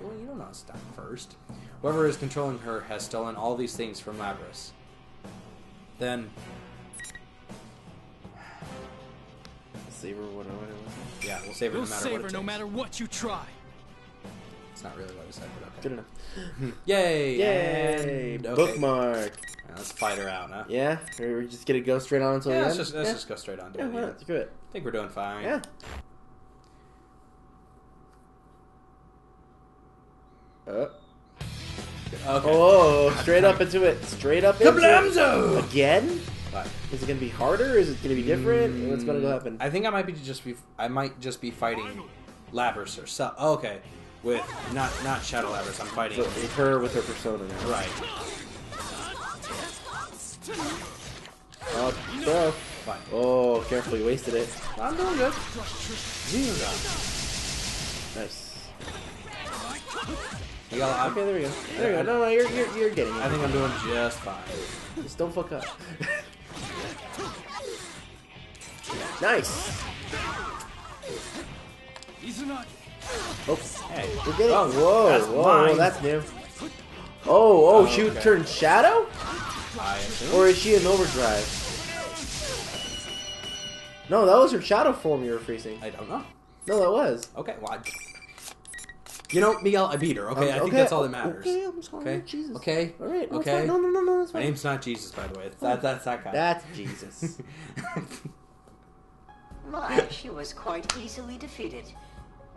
A: Well, you don't know how to stop first. Whoever is controlling her has stolen all these things from Labrys. Then...
B: Save her what I
A: Yeah, we'll save her
D: We'll
A: no matter
D: save
A: what
D: her
A: it
D: no
A: takes.
D: matter what you try.
A: It's not really what I said, but okay.
B: Good enough.
A: Yay!
B: Yay!
A: And, okay.
B: Bookmark.
A: Now let's fight her out, huh?
B: Yeah? Or we're just gonna go straight on until
A: Yeah,
B: the
A: let's
B: end?
A: just go straight on to
B: Yeah,
A: it.
B: why not? Screw it.
A: I think we're doing fine.
B: Yeah.
A: Okay.
B: Oh, straight up into it. Straight up into
A: Kablamzo!
B: it. Again?
A: What?
B: Is it gonna be harder? Is it gonna be different? What's gonna happen?
A: I think I might just be fighting Labrys herself. Oh, okay. With not Shadow Labrys, I'm fighting
B: So it's her with her persona now.
A: right.
B: Oh, so.
A: Fine.
B: Oh, careful, you wasted it.
A: I'm doing good.
B: Nice.
A: I'm,
B: Okay, there we go. There we go. No, you're getting it.
A: I think I'm doing just fine.
B: Just don't fuck up. Nice. Oops.
A: Hey.
B: We're getting.
A: Oh,
B: whoa,
A: that's
B: whoa,
A: mine.
B: whoa, that's new. Oh, she
A: okay.
B: turned shadow?
A: I assume.
B: Or is she in overdrive? No, that was her shadow form you were freezing.
A: I don't know.
B: No, that was.
A: Okay, well, you know, Miguel, I beat her. Okay, I think that's all that matters.
B: Okay, I'm sorry.
A: Okay,
B: Jesus.
A: okay,
B: All right. No, it's
A: okay.
B: fine. No, that's
A: My
B: fine.
A: name's not Jesus, by the way. That's that guy.
B: That's Jesus.
E: My, she was quite easily defeated.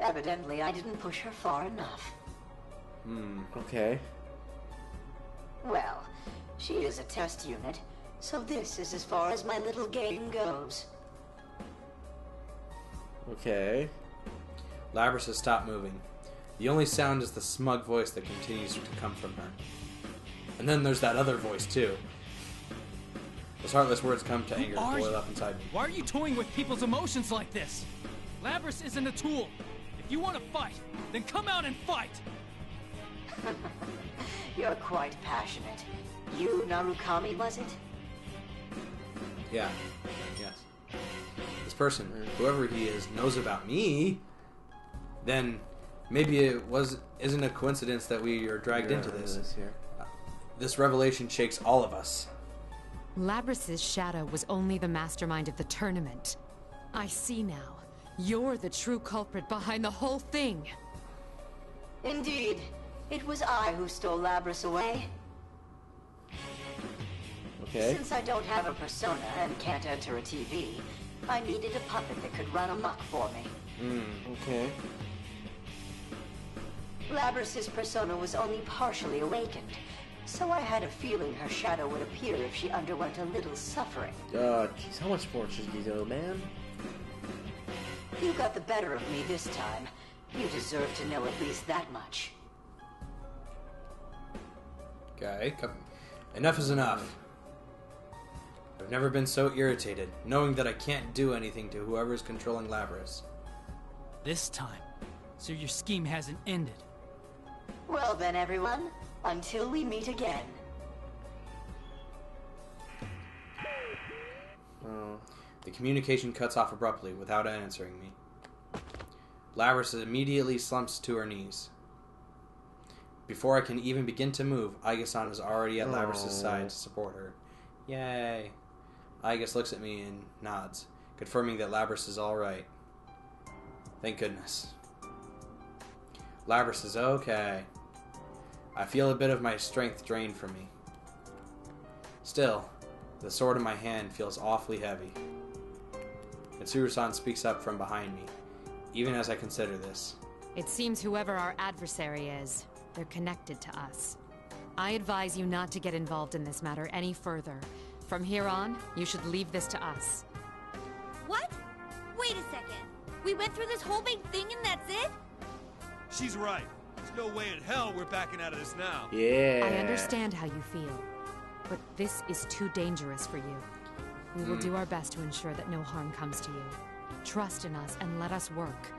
E: Evidently, I didn't push her far enough.
B: Okay.
K: Well, she is a test unit, so this is as far as my little game goes.
B: Okay.
A: Labrys has stopped moving. The only sound is the smug voice that continues to come from her. And then there's that other voice, too. Those heartless words come to anger and boil up inside me.
D: Why are you toying with people's emotions like this? Labrys isn't a tool. If you want to fight, then come out and fight!
K: You're quite passionate. You, Narukami, was it?
A: Yeah. Yes. This person, whoever he is, knows about me. Then maybe it isn't a coincidence that we are dragged into this. This revelation shakes all of us.
H: Labrys' shadow was only the mastermind of the tournament. I see now. You're the true culprit behind the whole thing.
K: Indeed. It was I who stole Labrys away.
B: Okay.
K: Since I don't have a persona and can't enter a TV, I needed a puppet that could run amok for me.
B: Okay.
K: Labrys' persona was only partially awakened, so I had a feeling her shadow would appear if she underwent a little suffering.
B: Jeez, how much more should you do, man?
K: You got the better of me this time. You deserve to know at least that much.
A: Okay, enough is enough. I've never been so irritated, knowing that I can't do anything to whoever's controlling Labrys.
D: This time. So your scheme hasn't ended.
K: Well then, everyone, until we meet again.
A: The communication cuts off abruptly without answering me. Labrys immediately slumps to her knees. Before I can even begin to move, Aige-san is already at Labrys' side to support her. Yay. Aige looks at me and nods, confirming that Labrys is alright. Thank goodness. Labrys is okay. I feel a bit of my strength drained from me. Still, the sword in my hand feels awfully heavy. Mitsuru-san speaks up from behind me, even as I consider this.
H: It seems whoever our adversary is, they're connected to us. I advise you not to get involved in this matter any further. From here on, you should leave this to us.
E: What? Wait a second. We went through this whole big thing and that's it?
G: She's right. There's no way in hell we're backing out of this now.
B: Yeah.
H: I understand how you feel, but this is too dangerous for you. We will do our best to ensure that no harm comes to you. Trust in us and let us work.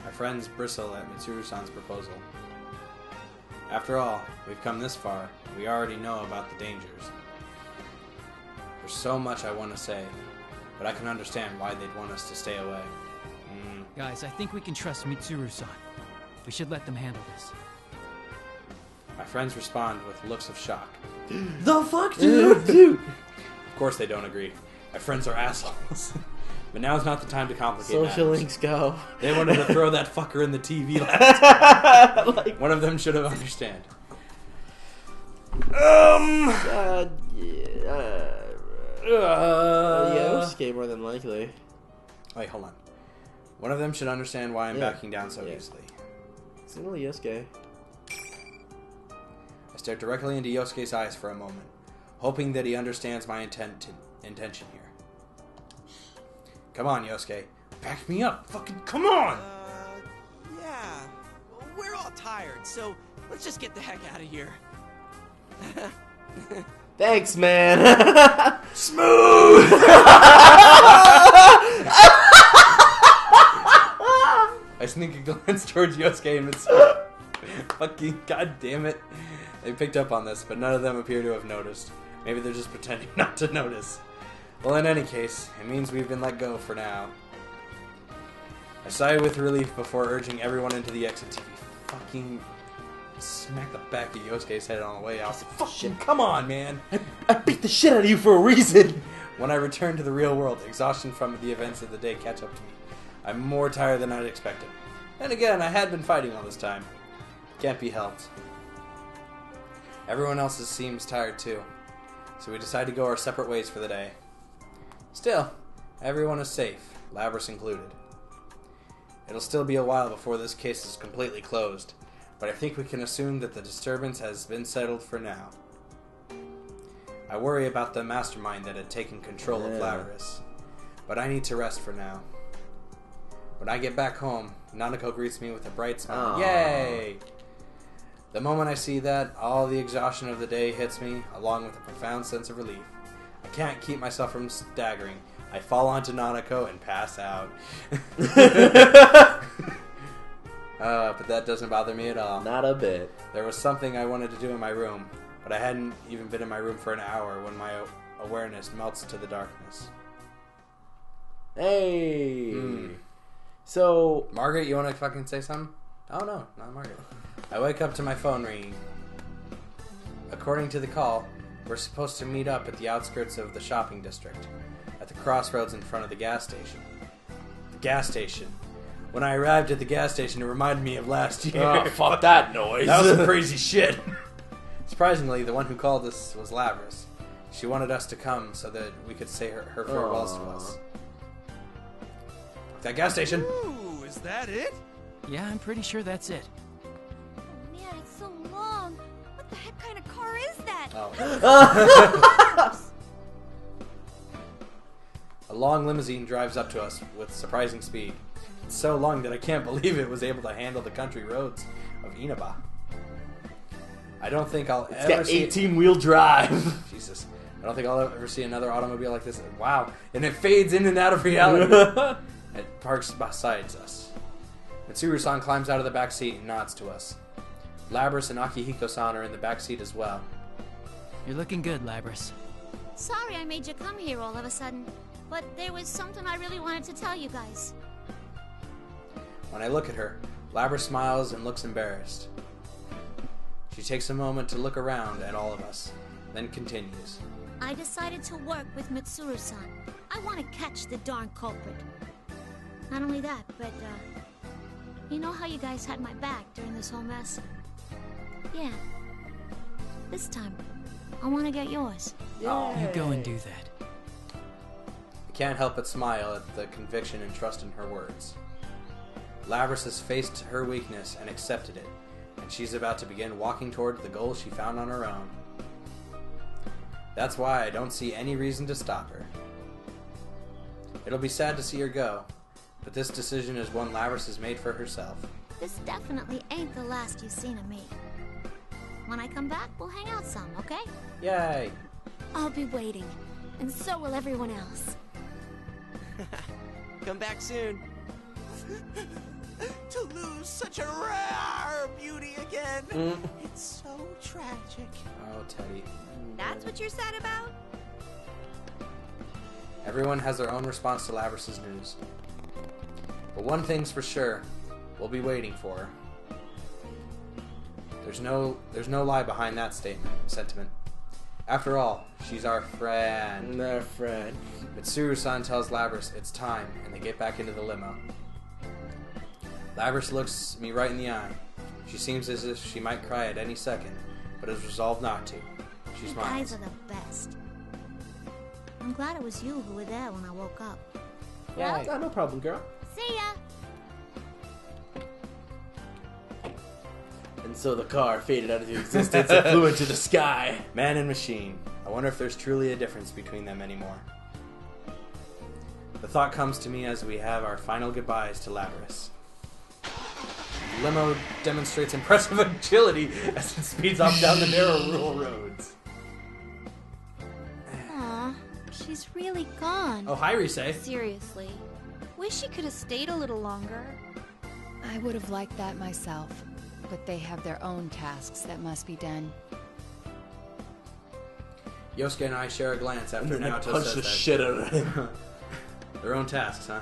A: My friends bristle at Mitsuru-san's proposal. After all, we've come this far, and we already know about the dangers. There's so much I want to say, but I can understand why they'd want us to stay away.
D: Guys, I think we can trust Mitsuru-san. We should let them handle this.
A: My friends respond with looks of shock.
B: The fuck, dude?
A: Of course they don't agree. My friends are assholes. But now's not the time to complicate
B: Social
A: matters.
B: links go.
A: They wanted to throw that fucker in the TV last time. One of them should have understand.
B: Yosuke more than likely.
A: Wait, hold on. One of them should understand why I'm backing down so easily.
B: It's only Yosuke.
A: I stare directly into Yosuke's eyes for a moment, hoping that he understands my intention here. Come on, Yosuke. Back me up. Fucking come on!
I: Yeah. We're all tired, so let's just get the heck out of here.
B: Thanks, man.
A: Smooth! I sneak a glance towards Yosuke and Mitsuru. Fucking goddamn it. They picked up on this, but none of them appear to have noticed. Maybe they're just pretending not to notice. Well, in any case, it means we've been let go for now. I sigh with relief before urging everyone into the exit to fucking smack the back of Yosuke's head on the way out. Fucking come on, man!
B: I beat the shit out of you for a reason!
A: When I return to the real world, exhaustion from the events of the day catch up to me. I'm more tired than I'd expected. And again, I had been fighting all this time. Can't be helped. Everyone else seems tired too, so we decide to go our separate ways for the day. Still, everyone is safe, Labrys included. It'll still be a while before this case is completely closed, but I think we can assume that the disturbance has been settled for now. I worry about the mastermind that had taken control of Labrys, but I need to rest for now. When I get back home, Nanako greets me with a bright smile. Aww. Yay! The moment I see that, all the exhaustion of the day hits me, along with a profound sense of relief. I can't keep myself from staggering. I fall onto Nanako and pass out. But that doesn't bother me at all.
B: Not a bit.
A: There was something I wanted to do in my room, but I hadn't even been in my room for an hour when my awareness melts into the darkness.
B: Hey! So...
A: Margaret, you want to fucking say something? Oh no, not Margaret. I wake up to my phone ringing. According to the call, we're supposed to meet up at the outskirts of the shopping district, at the crossroads in front of the gas station. The gas station. When I arrived at the gas station, it reminded me of last year.
B: Oh, fuck that noise.
A: That was some crazy shit. Surprisingly, the one who called us was Labrys. She wanted us to come so that we could say her farewells to us. That gas station.
G: Ooh, is that it?
D: Yeah, I'm pretty sure that's it.
E: Oh man, it's so long. What the heck kind of car is that?
A: Oh. A long limousine drives up to us with surprising speed. It's so long that I can't believe it was able to handle the country roads of Inaba. I don't think I'll ever see...
B: It's got 18-wheel drive.
A: Jesus. I don't think I'll ever see another automobile like this. Wow. And it fades in and out of reality. It parks beside us. Mitsuru-san climbs out of the back seat and nods to us. Labrys and Akihiko-san are in the back seat as well.
D: You're looking good, Labrys.
C: Sorry I made you come here all of a sudden, but there was something I really wanted to tell you guys.
A: When I look at her, Labrys smiles and looks embarrassed. She takes a moment to look around at all of us, then continues.
C: I decided to work with Mitsuru-san. I want to catch the darn culprit. Not only that, but, you know how you guys had my back during this whole mess? Yeah. This time, I want to get yours.
D: Oh, you go and do that.
A: I can't help but smile at the conviction and trust in her words. Labrys has faced her weakness and accepted it, and she's about to begin walking toward the goal she found on her own. That's why I don't see any reason to stop her. It'll be sad to see her go, but this decision is one Labrys has made for herself.
C: This definitely ain't the last you've seen of me. When I come back, we'll hang out some, okay?
A: Yay!
C: I'll be waiting, and so will everyone else.
I: Come back soon.
F: To lose such a rare beauty again. It's so tragic.
A: Oh, Teddy.
E: That's what you're sad about?
A: Everyone has their own response to Labrys' news. But one thing's for sure, we'll be waiting for her. There's no lie behind that sentiment. After all, she's our friend.
B: Our friend.
A: Mitsuru-san tells Labrys it's time, and they get back into the limo. Labrys looks me right in the eye. She seems as if she might cry at any second, but is resolved not to. She smiles.
C: You guys are the best. I'm glad it was you who were there when I woke up.
B: Yeah, no problem, girl.
C: See ya!
B: And so the car faded out of existence and flew into the sky.
A: Man and machine. I wonder if there's truly a difference between them anymore. The thought comes to me as we have our final goodbyes to Labrys. The limo demonstrates impressive agility as it speeds off down the narrow rural roads.
J: Aw, she's really gone.
A: Oh, hi, Rise.
J: Seriously. Wish she could have stayed a little longer.
H: I would have liked that myself, but they have their own tasks that must be done.
A: Yosuke and I share a glance after
B: And then
A: Naoto
B: punch
A: says
B: the
A: that.
B: shit out of him.
A: Their own tasks, huh?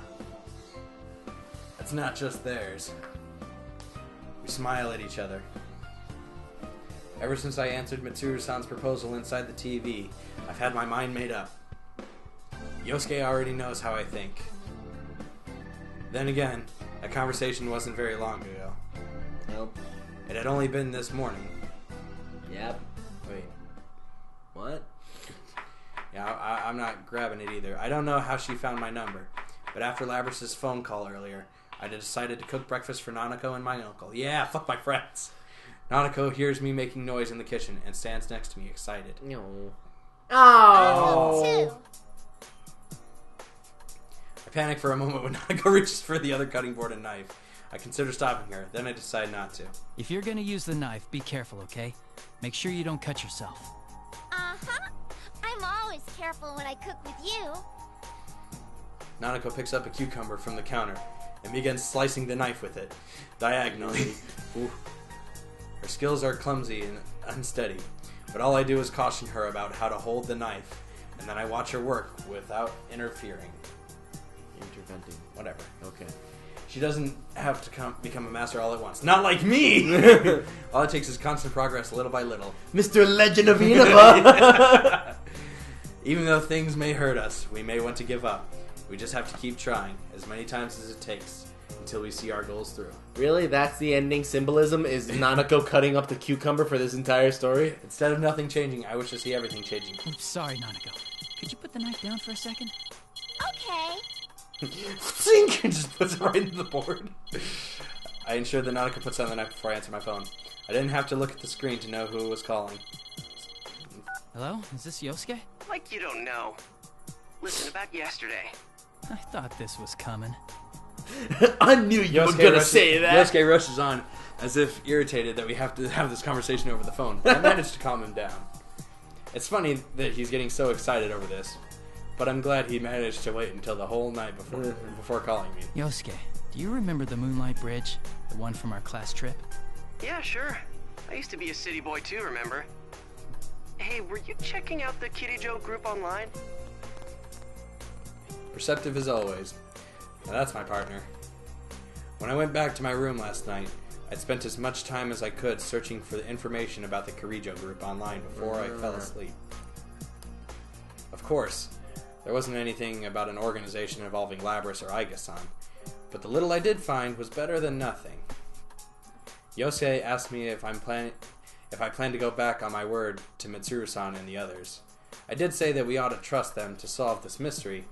A: It's not just theirs. We smile at each other. Ever since I answered Mitsuru-san's proposal inside the TV, I've had my mind made up. Yosuke already knows how I think. Then again, that conversation wasn't very long ago.
B: Nope.
A: It had only been this morning.
B: Yep. Wait. What?
A: Yeah, I'm not grabbing it either. I don't know how she found my number, but after Labrys' phone call earlier, I decided to cook breakfast for Nanako and my uncle. Yeah, fuck my friends. Nanako hears me making noise in the kitchen and stands next to me, excited.
B: No.
C: Oh. Too.
A: I panic for a moment when Nanako reaches for the other cutting board and knife. I consider stopping her, then I decide not to.
D: If you're gonna use the knife, be careful, okay? Make sure you don't cut yourself.
C: Uh-huh. I'm always careful when I cook with you.
A: Nanako picks up a cucumber from the counter and begins slicing the knife with it, diagonally. Ooh. Her skills are clumsy and unsteady, but all I do is caution her about how to hold the knife, and then I watch her work without interfering.
B: Interventing.
A: Whatever.
B: Okay.
A: She doesn't have to become a master all at once. Not like me! All it takes is constant progress, little by little.
B: Mr. Legend of Inaba!
A: Even though things may hurt us, we may want to give up. We just have to keep trying, as many times as it takes, until we see our goals through.
B: Really? That's the ending symbolism? Is Nanako cutting up the cucumber for this entire story?
A: Instead of nothing changing, I wish to see everything changing.
D: I'm sorry, Nanako. Could you put the knife down for a second?
C: Okay.
A: Sink! And just puts it right into the board. I ensure that Nanako puts down the knife before I answer my phone. I didn't have to look at the screen to know who was calling.
D: Hello? Is this Yosuke?
L: Like you don't know. Listen, about yesterday.
D: I thought this was coming.
B: I knew you were going to say that.
A: Yosuke rushes on, as if irritated that we have to have this conversation over the phone. I managed to calm him down. It's funny that he's getting so excited over this, but I'm glad he managed to wait until the whole night before calling me.
D: Yosuke, do you remember the Moonlight Bridge? The one from our class trip?
L: Yeah, sure. I used to be a city boy too, remember? Hey, were you checking out the Kitty Joe group online?
A: Perceptive as always. Now that's my partner. When I went back to my room last night, I'd spent as much time as I could searching for the information about the Kirijo group online before I fell asleep. Of course, there wasn't anything about an organization involving Labrys or Aiga-san, but the little I did find was better than nothing. Yosuke asked me if I plan to go back on my word to Mitsuru-san and the others. I did say that we ought to trust them to solve this mystery,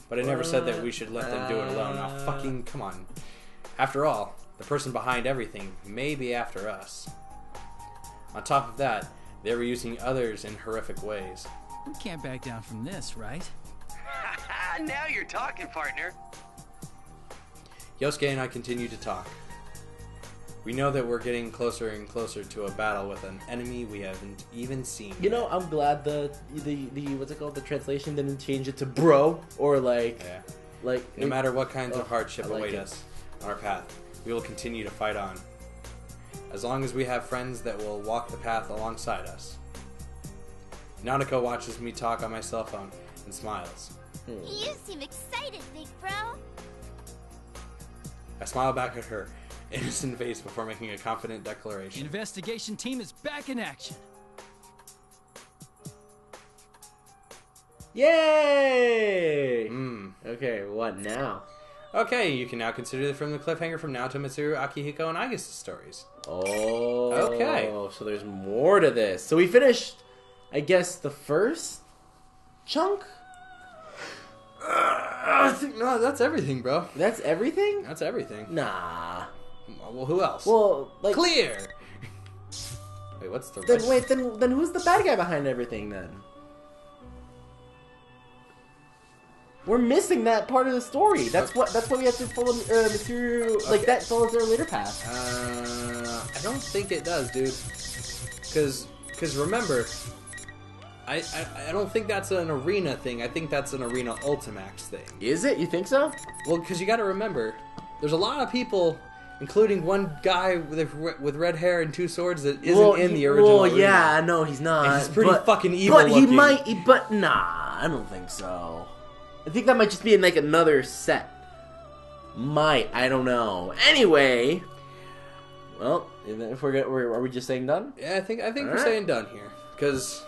A: but I never said that we should let them do it alone. Now fucking come on. After all, the person behind everything may be after us. On top of that, they were using others in horrific ways.
D: We can't back down from this, right?
L: Now you're talking, partner.
A: Yosuke and I continue to talk. We know that we're getting closer and closer to a battle with an enemy we haven't even seen.
B: You know, I'm glad the what's it called? The translation didn't change it to bro or like.
A: Yeah.
B: Like
A: no matter what kinds of hardship
B: like
A: await us on our path, we will continue to fight on. As long as we have friends that will walk the path alongside us. Nanako watches me talk on my cell phone and smiles.
C: You seem excited, big bro.
A: I smile back at her innocent face before making a confident declaration.
D: Investigation team is back in action.
B: Yay! Okay, what now?
A: Okay, you can now consider from the cliffhanger from Naoto, Mitsuru, Akihiko, and Aiga's stories.
B: Oh.
A: Okay.
B: So there's more to this. So we finished, I guess, the first chunk?
A: I think, no, that's everything, bro.
B: That's everything?
A: That's everything.
B: Nah.
A: Well, who else?
B: Well, like...
A: Clear! Wait, what's the
B: Then
A: rest?
B: wait, then who's the bad guy behind everything, then? We're missing that part of the story. That's what we have to follow Mitsuru. Like, that follows their later path.
A: I don't think it does, dude. Because remember... I don't think that's an Arena thing. I think that's an Arena Ultimax thing.
B: Is it? You think so?
A: Well, because you got to remember, there's a lot of people, including one guy with red hair and two swords that isn't in the original Arena.
B: Yeah, no, he's not.
A: And he's pretty fucking evil
B: But
A: looking.
B: But nah, I don't think so. I think that might just be in like another set. I don't know. Anyway, well, if are we just saying done?
A: Yeah, I think we're saying done here, because.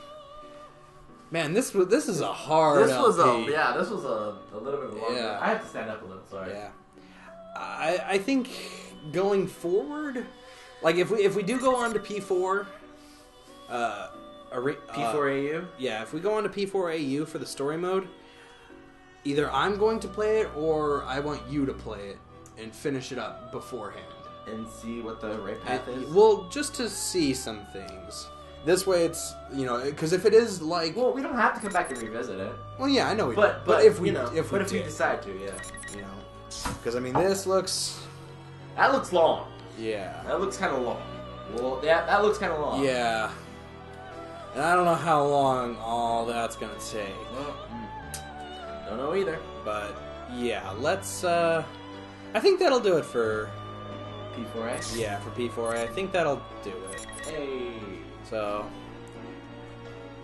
A: Man, this is a hard
B: This was
A: LP.
B: a little bit longer.
A: Yeah.
B: I have to stand up a little. Sorry.
A: Yeah, I think going forward, like if we do go on to P4,
B: P4AU.
A: Yeah, if we go on to P4AU for the story mode, either I'm going to play it or I want you to play it and finish it up beforehand.
B: and see what the right path is?
A: Well, just to see some things. This way, it's because if it is like,
B: well, we don't have to come back and revisit it.
A: Well, yeah, I know we.
B: But
A: if we
B: if we decide to,
A: because I mean, this looks.
B: That looks long.
A: Yeah.
B: That looks kind of long. Well, that looks kind of long.
A: Yeah. And I don't know how long all that's gonna take.
B: Don't know either.
A: But yeah, let's. I think that'll do it for
B: P4A.
A: Yeah, for P4A, I think that'll do it.
B: Hey.
A: So.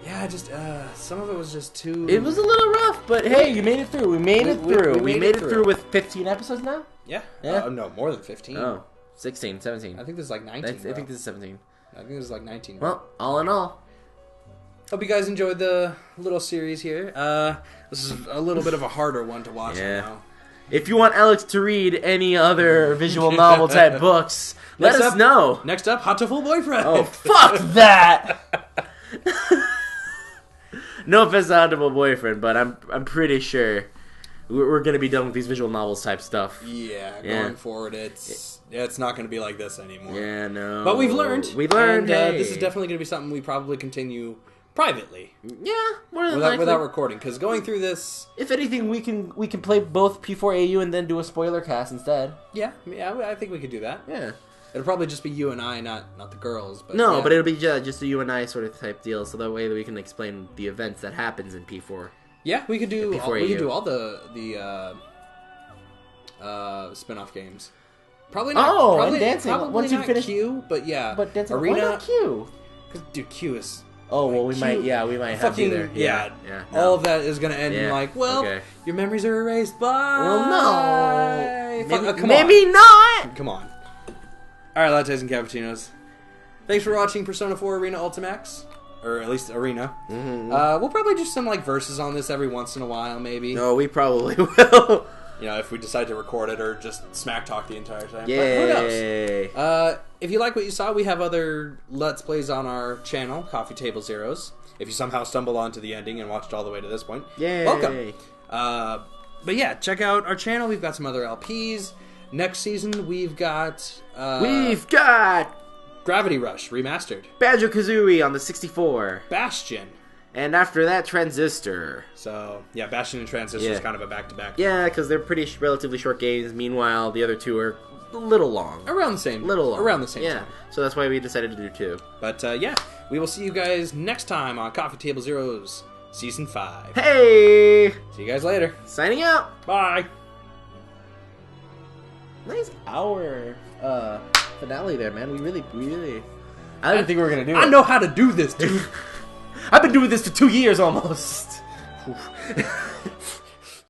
A: Yeah, just some of it was just too.
B: It was a little rough, but hey, you made it through. We made it through. We made it through with 15 episodes now.
A: Yeah.
B: Yeah.
A: No, more than 15.
B: Oh, 16, 17.
A: I think this is like 19.
B: I think this is 17.
A: I think this is like 19.
B: Well, all in all.
A: Hope you guys enjoyed the little series here. This is a little bit of a harder one to watch now.
B: If you want Alex to read any other visual novel type books, let us know.
A: Next up, Hot to Full Boyfriend.
B: Oh, fuck that! No offense to Hot to Full Boyfriend, but I'm pretty sure we're gonna be done with these visual novels type stuff.
A: Yeah, going forward, it's not gonna be like this anymore.
B: Yeah, no.
A: But we've learned.
B: We learned.
A: And, this is definitely gonna be something we probably continue privately.
B: Yeah, more than likely.
A: Without recording, because going through this,
B: if anything, we can play both P4AU and then do a spoiler cast instead.
A: Yeah, I think we could do that.
B: Yeah,
A: it'll probably just be you and I, not the girls. But
B: no, but it'll be just a you and I sort of type deal, so that way we can explain the events that happens in P4.
A: Yeah, we could do.
B: We could
A: do all the spin-off games. Probably not.
B: Oh,
A: probably,
B: and dancing.
A: Probably
B: Once you
A: not
B: finish
A: Q, but yeah,
B: but dancing.
A: Arena.
B: Why not Q?
A: Because dude, Q is.
B: Oh well, we might have either.
A: Yeah.
B: No.
A: All of that is gonna end in like, your memories are erased. Bye.
B: Well, no.
A: Come
B: maybe
A: on.
B: not.
A: Come on. All right, lattes and cappuccinos. Thanks for watching Persona 4 Arena Ultimax, or at least Arena.
B: Mm-hmm.
A: We'll probably do some like verses on this every once in a while, maybe.
B: No, we probably will.
A: If we decide to record it or just smack talk the entire time.
B: Yay.
A: But who knows? If you like what you saw, we have other Let's Plays on our channel, Coffee Table Zeros. If you somehow stumble onto the ending and watched all the way to this point, welcome. But yeah, check out our channel. We've got some other LPs. Next season, we've got Gravity Rush Remastered,
B: Banjo-Kazooie on the 64,
A: Bastion.
B: And after that, Transistor.
A: So, yeah, Bastion and Transistor is kind of a back-to-back.
B: Yeah, because they're relatively short games. Meanwhile, the other two are a little long.
A: Around the same time.
B: So that's why we decided to do 2.
A: But, yeah, we will see you guys next time on Coffee Table Zeros Season 5.
B: Hey!
A: See you guys later.
B: Signing out.
A: Bye.
B: Nice hour finale there, man. We really... I didn't think we were going to do it.
A: I know how to do this, dude.
B: I've been doing this for 2 years almost.